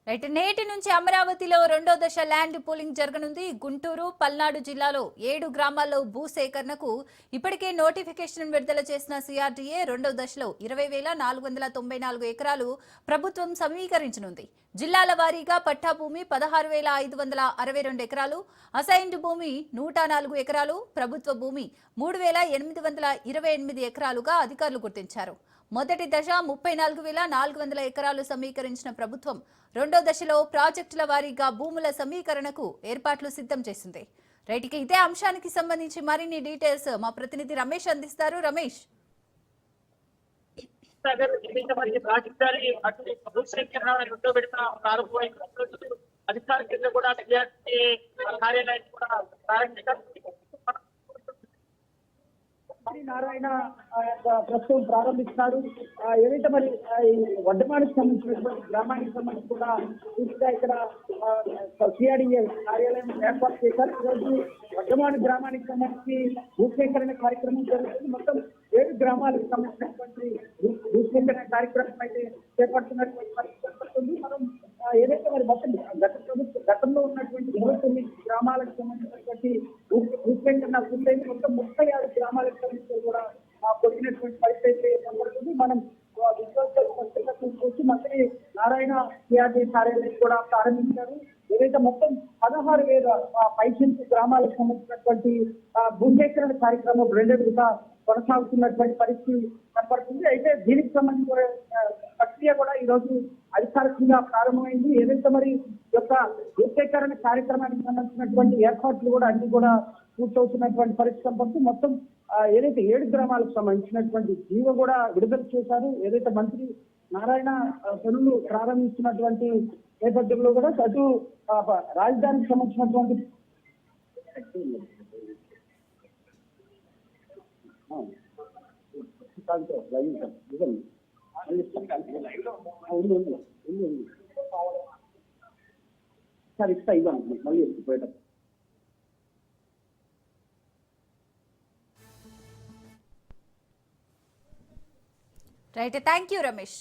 Right నేటి నుంచి అమరావతిలో రెండో దశ ల్యాండ్ పూలింగ్ జరగనుంది. గుంటూరు, పల్నాడు జిల్లాలో 7 గ్రామాల్లో భూసేకరణకు ఇప్పటికే నోటిఫికేషన్ విడుదల చేసిన సిఆర్డీఏ రెండో దశలో 20,494 ఎకరాలు ప్రభుత్వం సమీకరించనుంది. జిల్లాల వారీగా పట్టా భూమి 16,562 ఎకరాలు, అసైన్డ్ భూమి 104 ఎకరాలు, ప్రభుత్వ భూమి 3,828 ఎకరాలుగా అధికారులు గుర్తించారు. మొదటి దశ 34,400 ఎకరాలు సమీకరించిన ప్రభుత్వం రెండో దశలో ప్రాజెక్టుల వారీగా భూముల సమీకరణకు ఏర్పాట్లు సిద్ధం చేసింది. రైట్కి ఇదే అంశానికి సంబంధించి మరిన్ని డీటెయిల్స్ మా ప్రతినిధి రమేష్ అందిస్తారు. రమేష్, అధికారులు కూడా కార్యాలయం కూడా ప్రారంభించారు. నారాయణ ప్రస్తుతం ప్రారంభిస్తున్నారు. ఏదైతే మరి వడ్డమానికి సంబంధించినటువంటి గ్రామానికి సంబంధించి కూడా పూర్తిగా ఇక్కడ సిఆర్డీఏ కార్యాలయం ఏర్పాటు చేశారు. ఈరోజు వడ్డమాని గ్రామానికి సంబంధించి భూసేకరణ కార్యక్రమం జరుగుతుంది. మొత్తం 7 గ్రామాలకు సంబంధించినటువంటి భూసేకరణ కార్యక్రమం అయితే చేపడుతున్నటువంటి పరిస్థితి. మనం ఏదైతే మరి మొత్తం గతంలో ఉన్నటువంటి 29 గ్రామాలకు సంబంధించినటువంటి భూసేకరణ పూర్తయింది. మొత్తం 36 గ్రామాలకు సంబంధించి కూడా కొట్టినటువంటి పరిస్థితి కనబడుతుంది. మనం చూసి మంత్రి నారాయణ సిఆర్డీఏ కార్యాలయం కూడా ప్రారంభించారు. ఏదైతే మొత్తం 16,000 పైచిలకు గ్రామాలకు సంబంధించినటువంటి భూసేకరణ కార్యక్రమం 2 విడతలుగా కొనసాగుతున్నటువంటి పరిస్థితి కనపడుతుంది. అయితే దీనికి సంబంధించిన ప్రక్రియ కూడా ఈ రోజు అధికారికంగా ప్రారంభమైంది. ఏదైతే మరి యొక్క భూసేకరణ కార్యక్రమానికి సంబంధించినటువంటి ఏర్పాట్లు కూడా అన్ని కూడా పూర్తవుతున్నటువంటి పరిస్థితి కనపడుతుంది. మొత్తం ఏదైతే 7 గ్రామాలకు సంబంధించినటువంటి జీవో కూడా విడుదల చేశారు. ఏదైతే మంత్రి నారాయణ పనులు ప్రారంభిస్తున్నటువంటి నేపథ్యంలో కూడా అటు రాజధానికి సంబంధించినటువంటి సార్ ఇస్తా ఇవ్వండి మళ్ళీ పోయేటప్పుడు. Right, thank you Ramesh.